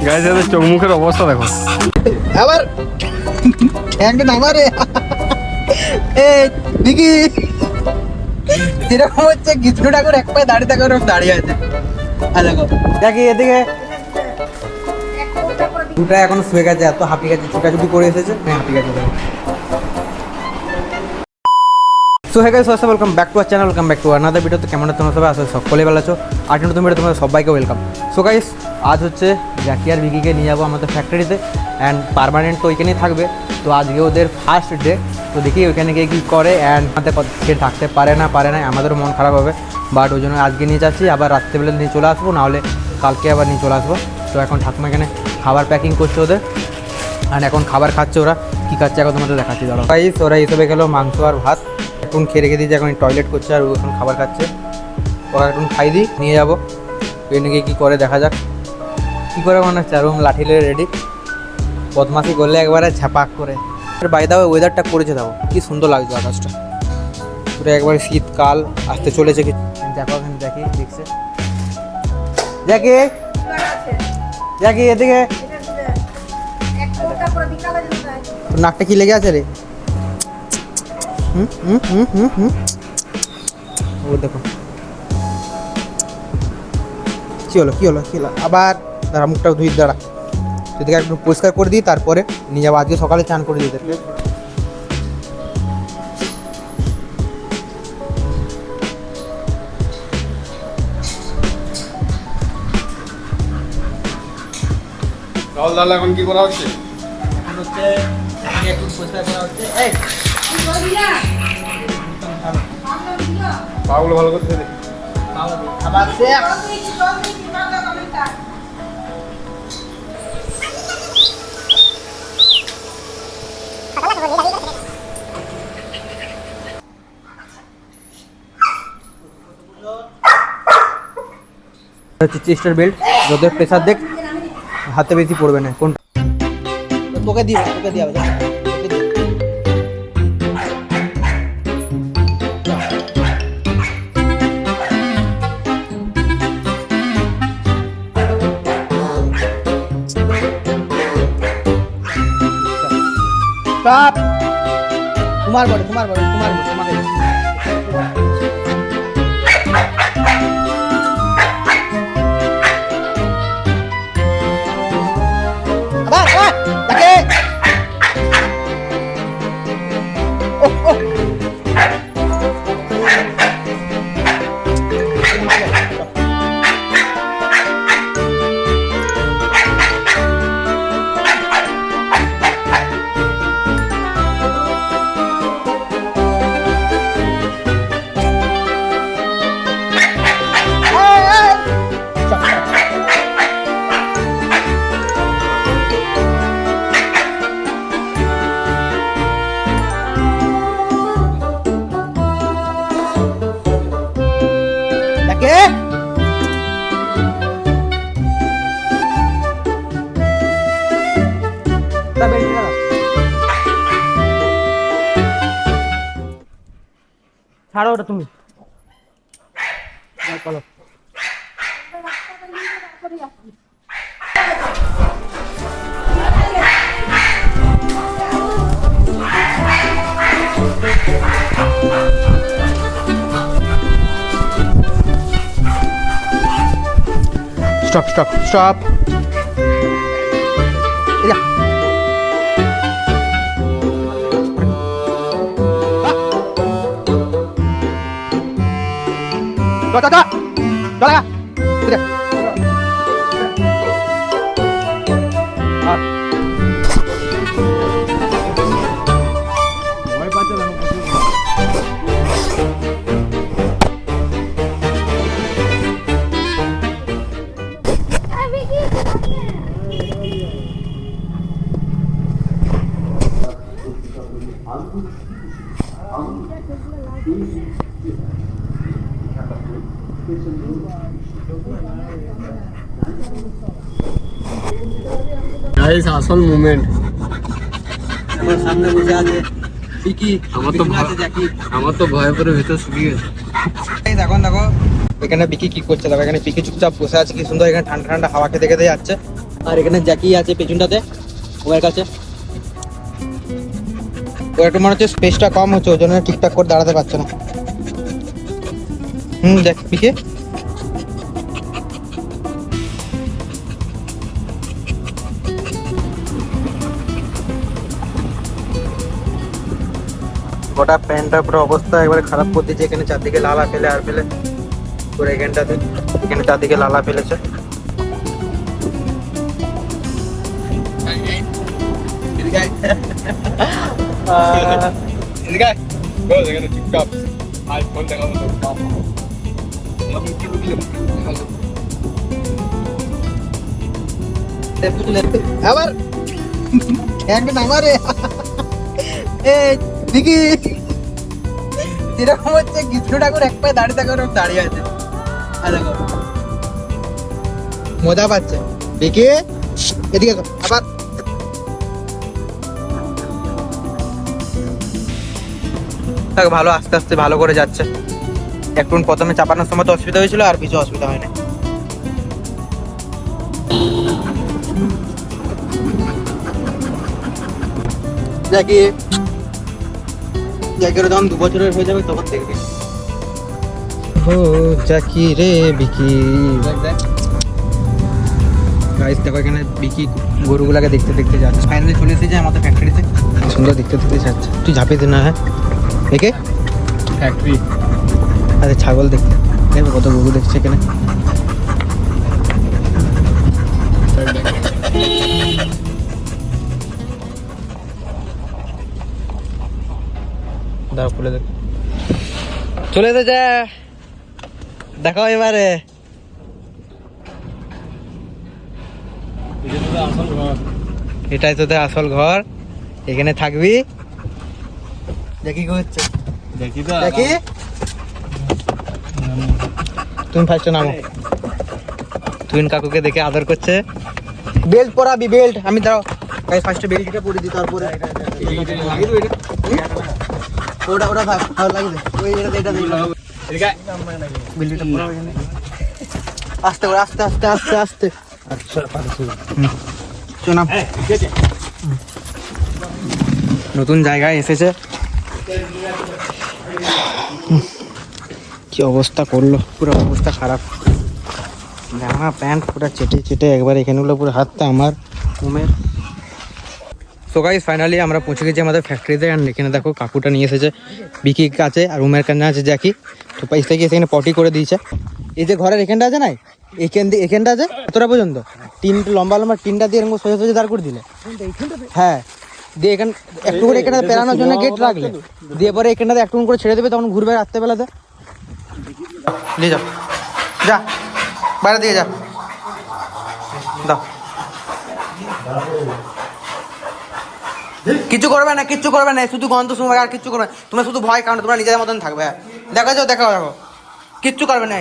Guys এদের চোখ মুখের অবস্থা দেখো। আবার একটা নামারে দেখি যেরকম হচ্ছে কৃষ্ণ ঠাকুর এক পায়ে দাঁড়িয়ে থাকার দাঁড়িয়ে আছে। দেখি এদিকে দুটা এখন শুয়ে গেছে, এত হাঁপি গেছে, ছুটাছুটি করে এসেছে, হাঁপি গেছে। So hey guys, welcome back to our channel, welcome back to another video. তো কেমন তোমরা সবাই আসলে সকলে ভালো আছো? আর নতুন ভিডিও তোমাদের সবাইকে ওয়েলকাম। সো গাইস, আজ হচ্ছে জ্যাকি আর ভিকিকে নিয়ে যাবো আমাদের ফ্যাক্টরিতে, অ্যান্ড পার্মানেন্ট তো ওইখানেই থাকবে। তো আজকে ওদের ফার্স্ট ডে, তো দেখি ওইখানে গিয়ে কী করে, অ্যান্ড আমাদের সে থাকতে পারে না আমাদেরও মন খারাপ হবে। বাট ওই জন্য আজকে নিয়ে যাচ্ছি, আবার রাত্রেবেলা নিয়ে চলে আসবো, নাহলে কালকে আবার নিয়ে চলে আসবো। তো এখন ঠাকুমা এখানে খাবার প্যাকিং করছে ওদের, অ্যান্ড এখন খাবার খাচ্ছে। ওরা কী খাচ্ছে এখন তোমাদের দেখাচ্ছি। ধরো গাইস, ওরা হিসেবে গেলো মাংস আর ভাত, এখন খেয়ে রেখে দিয়েছে, এখন টয়লেট করছে আর ও এখন খাবার খাচ্ছে। ওরা এখন খাই দিই, নিয়ে যাবো ট্রেনে গিয়ে কী করে দেখা যাক। কী করে মনে হচ্ছে আর লাঠি লে রেডি, বদমাশি করলে একবারে ঝাপাক করে। বাই দাও, ওয়েদারটা করেছে দাও, কি সুন্দর লাগছে আকাশটা পুরো একবারে শীতকাল আসতে চলেছে। কি দেখো এখানে দেখি দেখছে জ্যাকি, জ্যাকি এদিকে নাকটা কি লেগে আছে রে? ও দেখো কি হলো কি হলো কি হলো আবার। দাঁড়া, মুখটা ধুই, দাঁড়া, সেদিকে একটু পরিষ্কার করে দিই, তারপরে নিয়ে যাবো। আজকে সকালে চান করে দিই এদেরকে। রাহুল দাদা এখন কি করা হচ্ছে? এখন হচ্ছে একটু পরিষ্কার করা হচ্ছে। এই পাগুলো ভালো করতে দে। আবার হচ্ছে চেস্টার বেল্ট, যদের প্রেসার দেখ হাতে বেশি পড়বে না। কোনটা তোকে দিয়ে হবে? তোমার বড় তোমাকে ছাড়ো ওটা তুমি। স্টপ গাইস আসল মোমেন্ট আমার সামনে বসে আছে আমার তো ভয় করে ভেতর শুকিয়ে গেছে। এখন দেখো এখানে বিকি কি করছে, দেখো এখানে বিকি চুপচাপ বসে আছে, কি সুন্দর এখানে ঠান্ডা ঠান্ডা হাওয়া খেতে খেতে যাচ্ছে। আর এখানে জ্যাকি আছে পেছনটাতে ওর কাছে, ওর একটু মনে হচ্ছে স্পেসটা কম হচ্ছে, ওই জন্য ঠিকঠাক করে দাঁড়াতে পারছে না। দেখ বিকি গোটা প্যান্টটা পুরো অবস্থা একবারে খারাপ করে দিয়েছে। এখানে চারদিকে লালা ফেলে আর ফেলে পুরো এখানটাতে, এখানে চারদিকে লালা ফেলেছে। চুপচাপ আইফোন দেখাবো আবার একদিন আমারে দেখি এরকম হচ্ছে কৃষ্ণ ঠাকুর এক পায়ে দাঁড়িয়ে থাকার দাঁড়িয়ে আছে। দেখো মজা পাচ্ছে দেখি, এদিকে আবার ভালো আস্তে আস্তে ভালো করে যাচ্ছে। একটু প্রথমে চাপানোর সময় তো অসুবিধা হয়েছিল, আর কিছু অসুবিধা হয় না। দেখি জ্যাকির যখন 2 বছরের হয়ে যাবে তখন দেখবি। ও জ্যাকি রে বিকি, গাইস দেখো এখানে বিকি গরুগুলাকে দেখতে দেখতে যাচ্ছে। ফাইনালি চলে এসেছে আমাদের ফ্যাক্টরিতে, সুন্দর দেখতে দেখতে যাচ্ছে। তুই ঝাঁপিয়ে দে না। হ্যাঁ একে ফ্যাক্টরি আরে ছাগল দেখতে দেখো কত গরু দেখছে এখানে। দাও খুলে দেখ, চলে এসেছে দেখো এবারে। এটাই তোদের আসল ঘর, এখানে থাকবি। দেখি কি হচ্ছে, দেখি তো দেখি তুমি ফার্স্টে নামো। তুই কাকুকে দেখে আদর করছে। বেল্ট পরাবি, বেল্ট আমি দাও ফার্স্টে বেল্টটা পরে দিই, তারপরে ওটা ওটা থাক, ভালো লাগে ওই এটা দিই। বেল্টটা পরাবো এখানে, আস্তে করে আস্তে আস্তে আস্তে আস্তে। আচ্ছা শোনাম, নতুন জায়গায় এসেছে। কি অবস্থা করলো, পুরো অবস্থা খারাপ। জামা প্যান্ট পুরো চেটে চেটে একবার এখানেগুলো পুরো হাতটা আমার উমের। সো গাইস ফাইনালি আমরা পৌঁছে গেছি আমাদের ফ্যাক্টরিতে। অ্যান্ড এখানে দেখো কাকুটা নিয়ে এসেছে বিকির কাছে, আর উমের কাছে আছে জ্যাকি। তো পাইস থেকে এখানে পটি করে দিয়েছে। এই যে ঘরের এখানটা আছে না, এখানটা আছে এতটা পর্যন্ত টিনটা লম্বা লম্বা টিনটা দিয়ে এরকম সোজা সোজা দাঁড় করে দিলে। হ্যাঁ দিয়ে এখানে একটু করে এখানে পেরানোর জন্য গেট রাখলে, দিয়ে পরে এখানটাতে একটু করে ছেড়ে দেবে, তখন ঘুরবে রাত্রেবেলাতে। নিয়ে যাও, যা বাইরে দিয়ে যা, দাও। কিচ্ছু করবে না, কিচ্ছু করবে না, শুধু গন্ধ শুনবে আর কিচ্ছু করবে না। তোমরা শুধু ভয় কারণ তোমরা নিজেদের মতন থাকবে। হ্যাঁ দেখা যাও, দেখা দেখো, কিচ্ছু করবে না।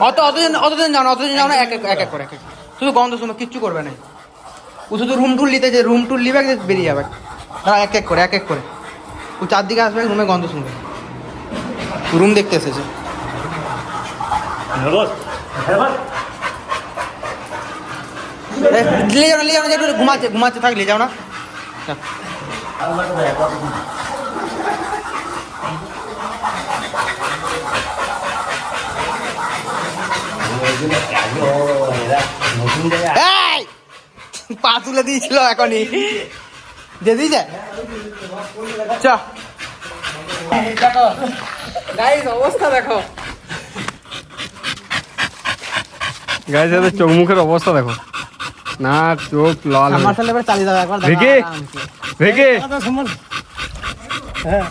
অতদিন যাও না, অতদিন যাও না, এক এক করে শুধু গন্ধ শুনবে, কিচ্ছু করবে না। ও শুধু রুম টুল নিতে, যে রুম টুল নিবে বেরিয়ে যাবে। তারা এক এক করে ও চারদিকে আসবে, রুমে গন্ধ শুনবে। রুম দেখতে এসেছে। নিয়ে যাও না, ঘুমাচ্ছে থাক, নিয়ে যাও না। পা তুলে দিয়েছিল এখনই, দিয়ে দিয়েছে। দেখো গাইস অবস্থা দেখো, গাইস এদের চোখ মুখের অবস্থা দেখো, না চোখ লাল। আমার সাথে এবার চালিয়ে দাও একবার। দেখি দেখি হ্যাঁ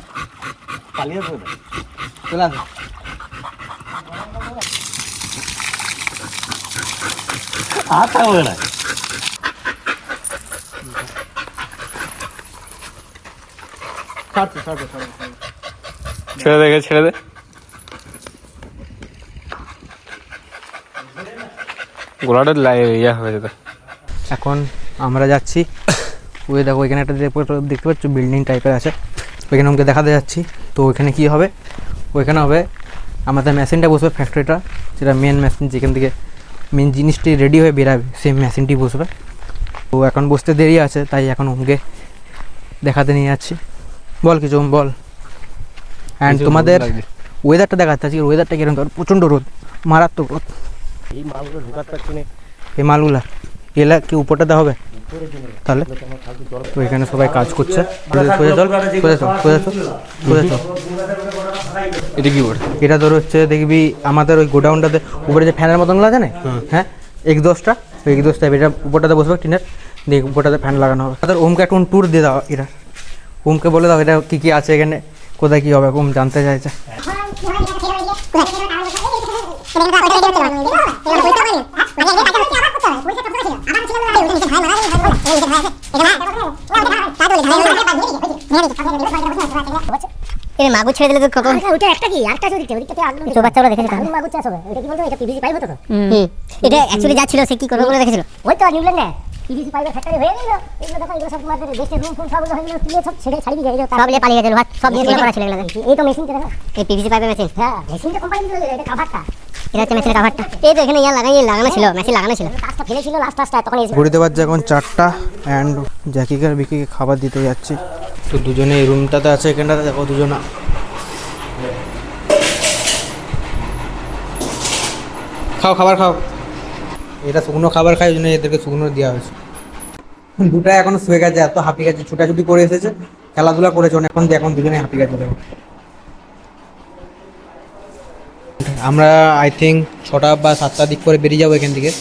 পালিয়ে পড়বে, চলে আসো। হাত থাকবে না, ছেড়ে দে, ছেড়ে দে। গোলাটা ইয়া হয়ে যেত। এখন আমরা যাচ্ছি, ওই দেখো এখানে একটা দেখতে পাচ্ছ বিল্ডিং টাইপের আছে, ওইখানে ওকে দেখাতে যাচ্ছি। তো ওইখানে কী হবে, ওইখানে হবে আমাদের মেশিনটা বসবে, ফ্যাক্টরিটা যেটা মেন মেশিন, যেখান থেকে মেন জিনিসটি রেডি হয়ে বেরাবে সেই মেশিনটি বসবে। তো এখন বসতে দেরি আছে, তাই এখন ওমকে দেখাতে নিয়ে যাচ্ছি। বল কিছু বল। অ্যান্ড তোমাদের ওয়েদারটা দেখাচ্ছে, আজকের ওয়েদারটা কিরকম, প্রচণ্ড রোদ, মারাত্মক রোদ। এই মালগুলো ঢোকাতে পারছি না। এই মালগুলা এলা কি উপরটাতে হবে তাহলে? তো এখানে সবাই কাজ করছে। এটা কি বলে? এটা ধর হচ্ছে দেখবি আমাদের ওই গোডাউনটাতে উপরে যে ফ্যানের মতনগুলো আছে না, হ্যাঁ এক্সস্টটা, ওই এক্সস্টটা এটা উপরটাতে বসবে টিনের, দেখ উপরটাতে ফ্যান লাগানো হবে। তাদের ওমকে একটা ট্যুর দিয়ে দাও, এটা ওমকে বলে দাও এটা কী কী আছে এখানে, কোথায় কী হবে, ওম জানতে চাইছে। মাগুর ছেড়ে দিলে তো কত ওটা একটা কি আরেকটা দিতে ওদিকটাতে আগুন তো বাচ্চারা দেখেছে আগুন মাগুর চাষ হবে এটা কি বলতো এটা পিভিসি পাইপ হতো তো এটা অ্যাকচুয়ালি যা ছিল সে কি করবে বলে রেখেছিল ওই তো নিউল্যান্ডে পিভিসি পাইপের ফ্যাক্টরি হয়ে গেল। এগুলো দেখো এগুলো সব তোমাদের দেশের রুম ফুল সব হয়ে গেল, তুলে সব ছেড়ে ছাড়িয়ে দিয়ে সব নিয়ে পালিয়ে গেল, সব দিয়ে করা ছিল এগুলো। এই তো মেশিনটা দেখো, এই পিভিসি পাইপের মেশিন। হ্যাঁ মেশিনটা কোম্পানি দিল, এটা কাভারটা, এটা হচ্ছে মেশিনের কাভারটা। এই তো এখানে লাগানো ছিল, মেশিন লাগানো ছিল, কাজটা ফেলেছিল লাস্টটা তখন এই ঘুরিতে পারছে এখন 4টা। অ্যান্ড জ্যাকিকে আর বিকিকে খাবার দিতে যাচ্ছি। তো দুজনে এই রুমটাতে আছে, এখানটাতে দেখো দুজনা খাও, খাবার খাও। এটা শুকনো খাবার খায়, ওই জন্য এদেরকে শুকনো দেওয়া হয়েছে। দুটা এখন শুয়ে গেছে, এত হাঁপি গেছে, ছুটাছুটি করে এসেছে, খেলাধুলা করেছে এখন দুজনে হাঁপি গেছে। দেখো আমরা আই থিঙ্ক 6টা বা 7টার দিক করে বেরিয়ে যাবো এখান থেকে।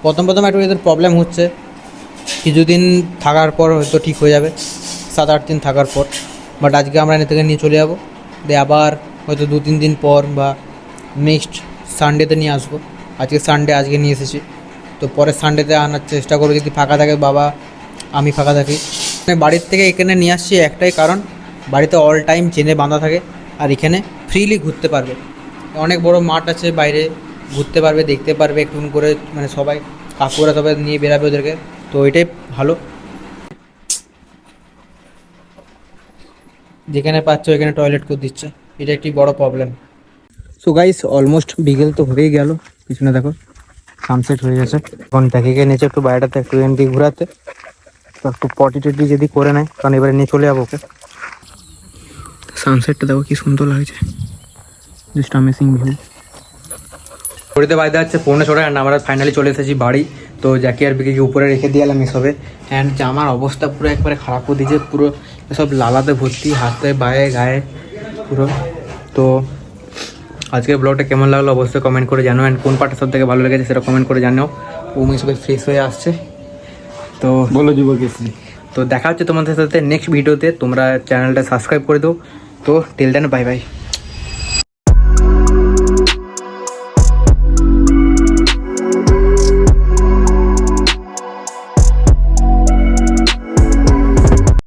প্রথম একটু এদের প্রবলেম হচ্ছে, কিছুদিন থাকার পর হয়তো ঠিক হয়ে যাবে, 7-8 দিন থাকার পর। বাট আজকে আমরা এখান থেকে নিয়ে চলে যাবো, দিয়ে আবার হয়তো 2-3 দিন পর বা নেক্সট সানডেতে নিয়ে আসবো। আজকে সানডে, আজকে নিয়ে এসেছি, তো পরের সানডেতে আনার চেষ্টা করবো যদি ফাঁকা থাকে, বাবা আমি ফাঁকা থাকি। মানে বাড়ির থেকে এখানে নিয়ে আসছি একটাই কারণ, বাড়িতে অল টাইম চেনে বাঁধা থাকে, আর এখানে ফ্রিলি ঘুরতে পারবে। অনেক বড় মাঠ আছে, বাইরে ঘুরতে পারবে, দেখতে পারবে একটু করে, মানে সবাই কাকুরা সবাই নিয়ে বেরাবে ওদেরকে, তো এটাই ভালো। যেখানে পাচ্ছ এখানে টয়লেট করে দিচ্ছে, এটা একটি বড় প্রবলেম। সো গাইস অলমোস্ট বিকেল তো হয়েই গেল, পিছনে দেখো সানসেট হয়ে গেছে। এখন জ্যাকিকে নিচে একটু বাইরেটাতে একটু এনডি ঘোরাতে, তো একটু পটি টটি যদি করে নেয়, কারণ এবারে নিয়ে চলে যাবো ওকে। সানসেটটা দেখো কি সুন্দর লাগছে, জাস্ট অ্যামেজিং ভিউ। ঘড়িতে বাজতে যাচ্ছে 6:45, অ্যান্ড আমরা ফাইনালি চলে এসেছি বাড়ি। তো জ্যাকি আর বিকিকে উপরে রেখে দিয়ে এলাম এসবে, অ্যান্ড জামার অবস্থা পুরো একবারে খারাপ করে দিয়েছে, পুরো সব লালাতে ভর্তি, হাতে বায়ে গায়ে পুরো। তো আজকের ব্লগটা কেমন লাগলো অবশ্যই কমেন্ট করে জানো, অ্যান্ড কোন পার্টটা সব থেকে ভালো লেগেছে সেটা কমেন্ট করে জানাও। ওমি সবাই ফ্রেশ হয়ে আসছে, তো বলো যুবকেশরী। তো দেখা হচ্ছে তোমাদের সাথে নেক্সট ভিডিওতে। তোমরা চ্যানেলটা সাবস্ক্রাইব করে দাও। তো টিল দেন বাই বাই।